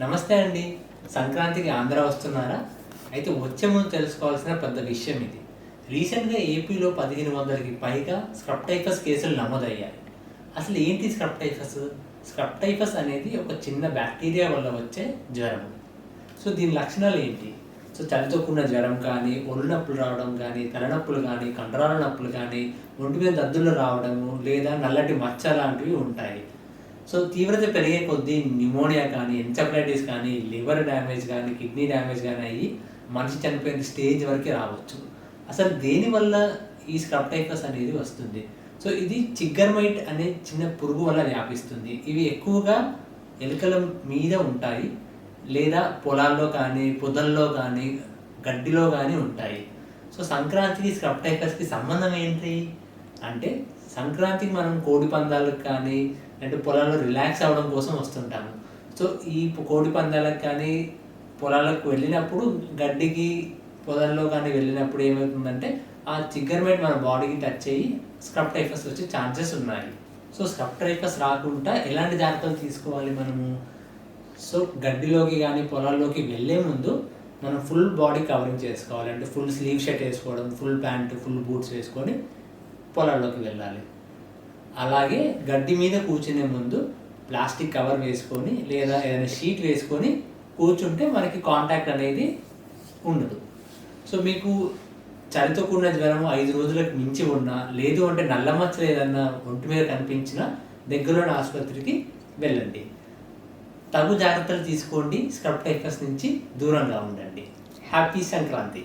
నమస్తే అండి. సంక్రాంతికి ఆంధ్ర వస్తున్నారా? అయితే వచ్చే ముందు తెలుసుకోవాల్సిన పెద్ద విషయం ఇది. రీసెంట్‌గా ఏపీలో 1500కి పైగా స్క్రబ్ టైఫస్ కేసులు నమోదయ్యాయి. అసలు ఏంటి స్క్రబ్ టైఫస్? స్క్రబ్ టైఫస్ అనేది ఒక చిన్న బ్యాక్టీరియా వల్ల వచ్చే జ్వరం. సో దీని లక్షణాలు ఏంటి? చలితో కూడిన జ్వరం కానీ, ఒళ్ళు నొప్పులు రావడం కానీ, తలనొప్పులు కానీ, కండరాల నొప్పులు కానీ, ఒంటి మీద దద్దుర్లు రావడము లేదా నల్లటి మచ్చ లాంటివి ఉంటాయి. తీవ్రత పెరిగే కొద్దీ న్యూమోనియా కానీ, ఎన్సెఫలైటిస్ కానీ, లివర్ డ్యామేజ్ కానీ, కిడ్నీ డ్యామేజ్ కానీ అయ్యి మనిషి చనిపోయిన స్టేజ్ వరకే రావచ్చు. అసలు దేనివల్ల ఈ స్క్రబ్ టైఫస్ అనేది వస్తుంది? ఇది చిగ్గర్ మైట్ అనే చిన్న పురుగు వల్ల వ్యాపిస్తుంది. ఇవి ఎక్కువగా ఎలుకల మీద ఉంటాయి లేదా పొలాల్లో కానీ, పొదల్లో కానీ, గడ్డిలో కానీ ఉంటాయి. సంక్రాంతికి స్క్రబ్ టైఫస్‌కి సంబంధం ఏంటి అంటే, సంక్రాంతికి మనం కోడి పందాలకు కానీ అంటే పొలాల్లో రిలాక్స్ అవ్వడం కోసం వస్తుంటాము. ఈ కోడి పందాలకు కానీ పొలాలకు వెళ్ళినప్పుడు గడ్డికి పొలాల్లో కానీ వెళ్ళినప్పుడు ఏమవుతుందంటే ఆ చిగ్గర్ మైట్ మన బాడీకి టచ్ అయ్యి స్క్రబ్ టైఫస్ వచ్చే ఛాన్సెస్ ఉన్నాయి. స్క్రబ్ టైఫస్ రాకుండా ఎలాంటి జాగ్రత్తలు తీసుకోవాలి మనము? గడ్డిలోకి కానీ పొలాల్లోకి వెళ్ళే ముందు మనం ఫుల్ బాడీ కవరింగ్ చేసుకోవాలి. అంటే ఫుల్ స్లీవ్ షర్ట్ వేసుకోవడం, ఫుల్ ప్యాంట్, ఫుల్ బూట్స్ వేసుకొని పొలాల్లోకి వెళ్ళాలి. అలాగే గడ్డి మీద కూర్చునే ముందు ప్లాస్టిక్ కవర్ వేసుకొని లేదా ఏదైనా షీట్ వేసుకొని కూర్చుంటే మనకి కాంటాక్ట్ అనేది ఉండదు. మీకు చలితో కూడిన జ్వరం 5 రోజులకు మించి ఉన్నా, లేదు అంటే నల్ల మచ్చలు ఏదన్నా ఒంటి మీద కనిపించినా దగ్గరలోని ఆసుపత్రికి వెళ్ళండి. తగు జాగ్రత్తలు తీసుకోండి. స్క్రబ్ టైఫస్ నుంచి దూరంగా ఉండండి. హ్యాపీ సంక్రాంతి.